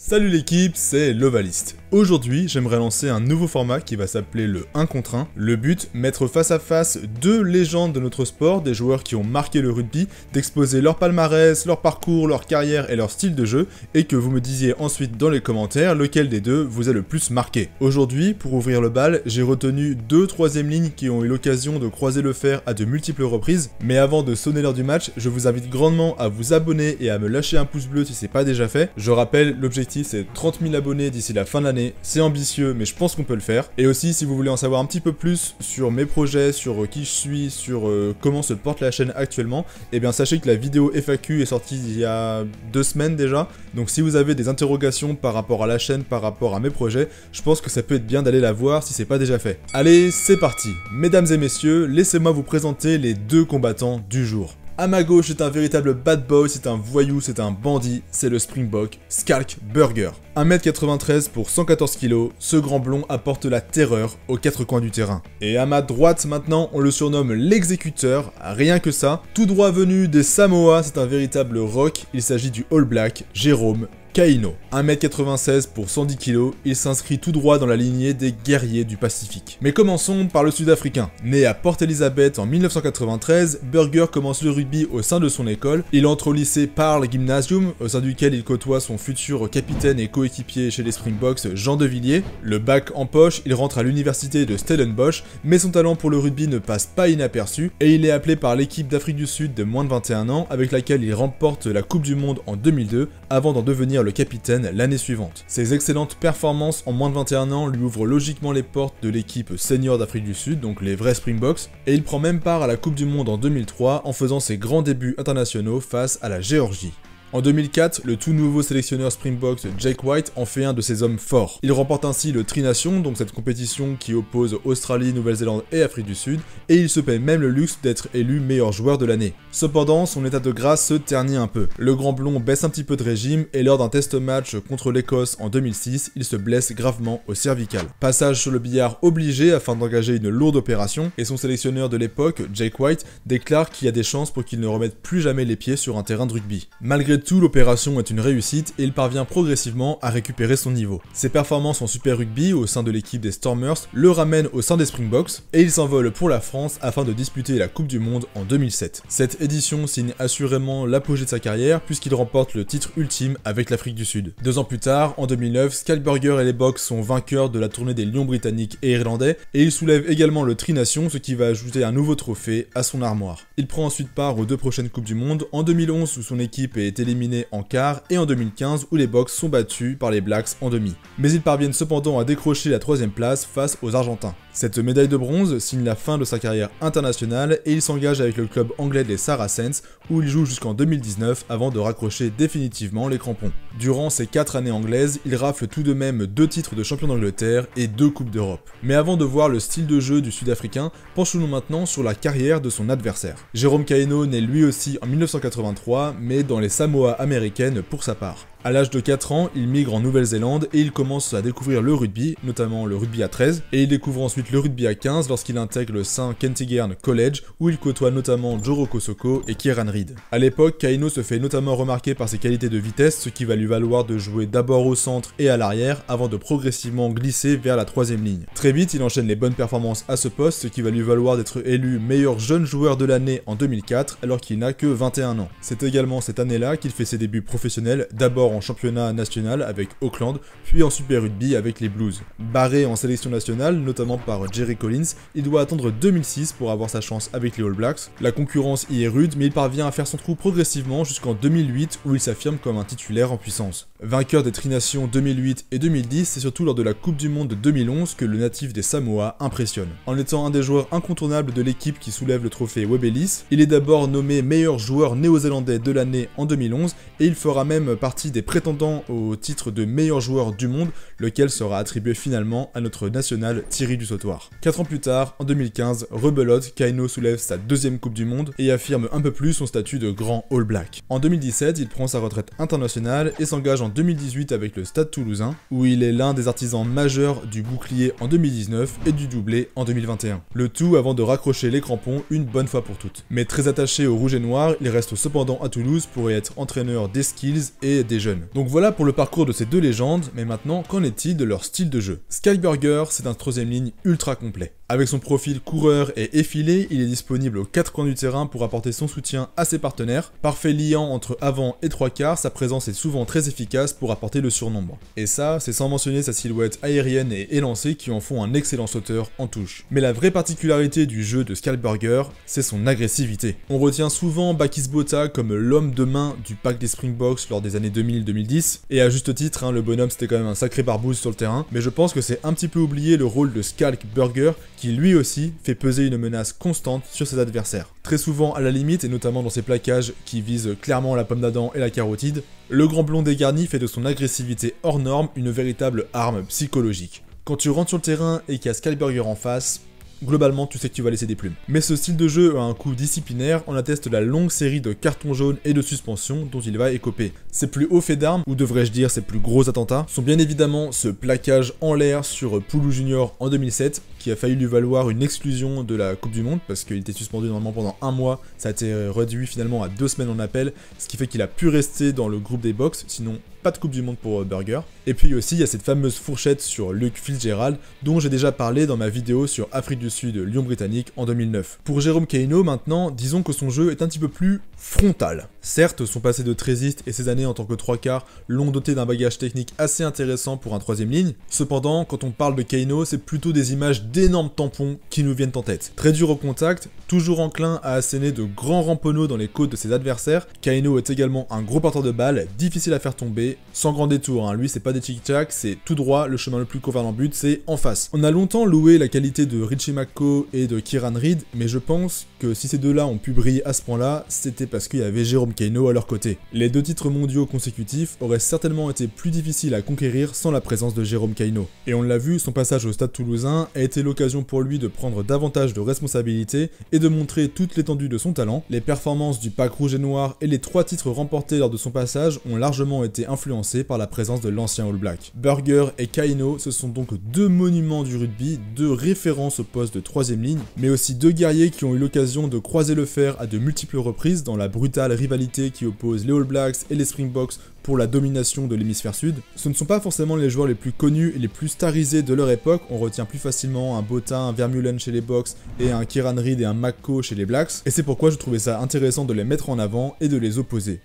Salut l'équipe, c'est Lovalist. Aujourd'hui, j'aimerais lancer un nouveau format qui va s'appeler le 1 contre 1. Le but, mettre face à face deux légendes de notre sport, des joueurs qui ont marqué le rugby, d'exposer leur palmarès, leur parcours, leur carrière et leur style de jeu, et que vous me disiez ensuite dans les commentaires lequel des deux vous a le plus marqué. Aujourd'hui, pour ouvrir le bal, j'ai retenu deux troisième lignes qui ont eu l'occasion de croiser le fer à de multiples reprises, mais avant de sonner l'heure du match, je vous invite grandement à vous abonner et à me lâcher un pouce bleu si c'est pas déjà fait. Je rappelle, l'objectif c'est 30 000 abonnés d'ici la fin de l'année, c'est ambitieux mais je pense qu'on peut le faire. Et aussi si vous voulez en savoir un petit peu plus sur mes projets, sur qui je suis, sur comment se porte la chaîne actuellement, et bien sachez que la vidéo FAQ est sortie il y a 2 semaines déjà, donc si vous avez des interrogations par rapport à la chaîne, par rapport à mes projets, je pense que ça peut être bien d'aller la voir si c'est pas déjà fait. Allez, c'est parti. Mesdames et messieurs, laissez-moi vous présenter les deux combattants du jour. À ma gauche, c'est un véritable bad boy, c'est un voyou, c'est un bandit, c'est le Springbok Schalk Burger. 1m93 pour 114 kg, ce grand blond apporte la terreur aux quatre coins du terrain. Et à ma droite maintenant, on le surnomme l'exécuteur, rien que ça. Tout droit venu des Samoa, c'est un véritable rock, il s'agit du All Black, Jérôme Kaino. 1m96 pour 110 kg, il s'inscrit tout droit dans la lignée des guerriers du Pacifique. Mais commençons par le Sud-Africain. Né à Port Elizabeth en 1993, Burger commence le rugby au sein de son école. Il entre au lycée Paarl Gymnasium, au sein duquel il côtoie son futur capitaine et coéquipier chez les Springboks, Jean de Villiers. Le bac en poche, il rentre à l'université de Stellenbosch, mais son talent pour le rugby ne passe pas inaperçu, et il est appelé par l'équipe d'Afrique du Sud de moins de 21 ans, avec laquelle il remporte la Coupe du Monde en 2002, avant d'en devenir le capitaine l'année suivante. Ses excellentes performances en moins de 21 ans lui ouvrent logiquement les portes de l'équipe senior d'Afrique du Sud, donc les vrais Springboks, et il prend même part à la Coupe du Monde en 2003 en faisant ses grands débuts internationaux face à la Géorgie. En 2004, le tout nouveau sélectionneur Springboks Jake White en fait un de ses hommes forts. Il remporte ainsi le Tri-Nation, donc cette compétition qui oppose Australie, Nouvelle-Zélande et Afrique du Sud, et il se paie même le luxe d'être élu meilleur joueur de l'année. Cependant, son état de grâce se ternit un peu. Le grand blond baisse un petit peu de régime, et lors d'un test match contre l'Écosse en 2006, il se blesse gravement au cervical. Passage sur le billard obligé afin d'engager une lourde opération, et son sélectionneur de l'époque, Jake White, déclare qu'il y a des chances pour qu'il ne remette plus jamais les pieds sur un terrain de rugby. Malgré tout, l'opération est une réussite et il parvient progressivement à récupérer son niveau. Ses performances en Super Rugby au sein de l'équipe des Stormers le ramènent au sein des Springboks et il s'envole pour la France afin de disputer la Coupe du Monde en 2007. Cette édition signe assurément l'apogée de sa carrière puisqu'il remporte le titre ultime avec l'Afrique du Sud. 2 ans plus tard, en 2009, Schalk Burger et les Boks sont vainqueurs de la tournée des Lions britanniques et irlandais et il soulève également le Tri-Nation, ce qui va ajouter un nouveau trophée à son armoire. Il prend ensuite part aux 2 prochaines Coupes du Monde, en 2011 où son équipe est éliminée en quart et en 2015 où les Boks sont battus par les Blacks en demi. Mais ils parviennent cependant à décrocher la 3ème place face aux Argentins. Cette médaille de bronze signe la fin de sa carrière internationale et il s'engage avec le club anglais des Saracens où il joue jusqu'en 2019 avant de raccrocher définitivement les crampons. Durant ces 4 années anglaises, il rafle tout de même 2 titres de champion d'Angleterre et 2 coupes d'Europe. Mais avant de voir le style de jeu du Sud-Africain, penchons-nous maintenant sur la carrière de son adversaire. Jérôme Kaino naît lui aussi en 1983, mais dans les Samoa américaines pour sa part. À l'âge de 4 ans, il migre en Nouvelle-Zélande et il commence à découvrir le rugby, notamment le rugby à 13, et il découvre ensuite le rugby à 15 lorsqu'il intègre le St Kentigern College où il côtoie notamment Joro Kosoko et Kieran Reid. À l'époque, Kaino se fait notamment remarquer par ses qualités de vitesse, ce qui va lui valoir de jouer d'abord au centre et à l'arrière avant de progressivement glisser vers la 3ème ligne. Très vite, il enchaîne les bonnes performances à ce poste, ce qui va lui valoir d'être élu meilleur jeune joueur de l'année en 2004 alors qu'il n'a que 21 ans. C'est également cette année-là qu'il fait ses débuts professionnels, d'abord en championnat national avec Auckland, puis en Super Rugby avec les Blues. Barré en sélection nationale, notamment par Jerry Collins, il doit attendre 2006 pour avoir sa chance avec les All Blacks. La concurrence y est rude, mais il parvient à faire son trou progressivement jusqu'en 2008 où il s'affirme comme un titulaire en puissance. Vainqueur des Tri-Nations 2008 et 2010, c'est surtout lors de la Coupe du Monde de 2011 que le natif des Samoa impressionne. En étant un des joueurs incontournables de l'équipe qui soulève le trophée Webb Ellis, il est d'abord nommé meilleur joueur néo-zélandais de l'année en 2011 et il fera même partie des prétendants au titre de meilleur joueur du monde, lequel sera attribué finalement à notre national Thierry Dussautoir. 4 ans plus tard, en 2015, rebelote, Kaino soulève sa 2ème Coupe du Monde et affirme un peu plus son statut de grand All Black. En 2017, il prend sa retraite internationale et s'engage en 2018 avec le Stade Toulousain, où il est l'un des artisans majeurs du bouclier en 2019 et du doublé en 2021. Le tout avant de raccrocher les crampons une bonne fois pour toutes. Mais très attaché au rouge et noir, il reste cependant à Toulouse pour y être entraîneur des skills et des jeunes jeune. Donc voilà pour le parcours de ces deux légendes, mais maintenant, qu'en est-il de leur style de jeu? Skyburger, c'est un troisième ligne ultra complet. Avec son profil coureur et effilé, il est disponible aux 4 coins du terrain pour apporter son soutien à ses partenaires. Parfait liant entre avant et 3/4, sa présence est souvent très efficace pour apporter le surnombre. Et ça, c'est sans mentionner sa silhouette aérienne et élancée qui en font un excellent sauteur en touche. Mais la vraie particularité du jeu de Skyburger, c'est son agressivité. On retient souvent Bakis Botha comme l'homme de main du pack des Springboks lors des années 2000-2010, et à juste titre, hein, le bonhomme c'était quand même un sacré barbouze sur le terrain, mais je pense que c'est un petit peu oublié le rôle de Skalkburger, qui lui aussi fait peser une menace constante sur ses adversaires. Très souvent à la limite, et notamment dans ses plaquages qui visent clairement la pomme d'Adam et la carotide, le grand blond dégarni fait de son agressivité hors norme une véritable arme psychologique. Quand tu rentres sur le terrain et qu'il y a Skyburger en face, globalement, tu sais que tu vas laisser des plumes. Mais ce style de jeu a un coût disciplinaire, on atteste la longue série de cartons jaunes et de suspensions dont il va écoper. Ses plus hauts faits d'armes, ou devrais-je dire ses plus gros attentats, sont bien évidemment ce plaquage en l'air sur Poulou Junior en 2007, qui a failli lui valoir une exclusion de la Coupe du Monde, parce qu'il était suspendu normalement pendant un mois, ça a été réduit finalement à 2 semaines en appel, ce qui fait qu'il a pu rester dans le groupe des box, sinon pas de Coupe du Monde pour Burger. Et puis aussi, il y a cette fameuse fourchette sur Luke Fitzgerald, dont j'ai déjà parlé dans ma vidéo sur Afrique du Sud, Lion britannique en 2009. Pour Jérôme Kaino, maintenant, disons que son jeu est un petit peu plus frontal. Certes, son passé de trésiste et ses années en tant que 3/4 l'ont doté d'un bagage technique assez intéressant pour un troisième ligne. Cependant, quand on parle de Kaino, c'est plutôt des images d'énormes tampons qui nous viennent en tête. Très dur au contact, toujours enclin à asséner de grands ramponneaux dans les côtes de ses adversaires, Kaino est également un gros porteur de balles, difficile à faire tomber, sans grand détour, hein. Lui c'est pas des tic-tac, c'est tout droit, le chemin le plus court vers l'embut, c'est en face. On a longtemps loué la qualité de Richie McCaw et de Kieran Reid, mais je pense que si ces deux-là ont pu briller à ce point-là, c'était parce qu'il y avait Jérôme Kaino à leur côté. Les 2 titres mondiaux consécutifs auraient certainement été plus difficiles à conquérir sans la présence de Jérôme Kaino. Et on l'a vu, son passage au Stade Toulousain a été l'occasion pour lui de prendre davantage de responsabilités et de montrer toute l'étendue de son talent. Les performances du pack rouge et noir et les 3 titres remportés lors de son passage ont largement été influencés par la présence de l'ancien All Black. Burger et Kaino, ce sont donc 2 monuments du rugby, 2 références au poste de 3ème ligne, mais aussi 2 guerriers qui ont eu l'occasion de croiser le fer à de multiples reprises dans la brutale rivalité qui oppose les All Blacks et les Springboks pour la domination de l'hémisphère sud. Ce ne sont pas forcément les joueurs les plus connus et les plus starisés de leur époque, on retient plus facilement un Botha, un Vermeulen chez les Box et un Kieran Reid et un McCaw chez les Blacks, et c'est pourquoi je trouvais ça intéressant de les mettre en avant et de les opposer.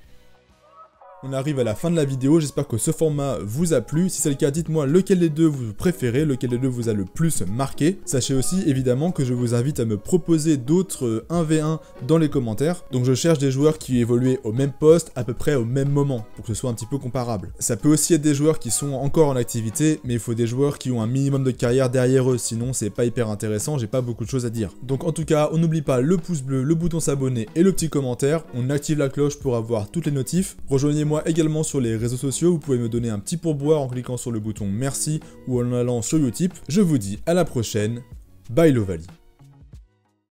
On arrive à la fin de la vidéo, j'espère que ce format vous a plu. Si c'est le cas, dites-moi lequel des deux vous préférez, lequel des deux vous a le plus marqué. Sachez aussi évidemment que je vous invite à me proposer d'autres 1v1 dans les commentaires. Donc je cherche des joueurs qui évoluaient au même poste, à peu près au même moment, pour que ce soit un petit peu comparable. Ça peut aussi être des joueurs qui sont encore en activité, mais il faut des joueurs qui ont un minimum de carrière derrière eux, sinon c'est pas hyper intéressant, j'ai pas beaucoup de choses à dire. Donc en tout cas, on n'oublie pas le pouce bleu, le bouton s'abonner et le petit commentaire. On active la cloche pour avoir toutes les notifs. Rejoignez-moi également sur les réseaux sociaux, vous pouvez me donner un petit pourboire en cliquant sur le bouton merci ou en allant sur Utip. Je vous dis à la prochaine, bye Lovali.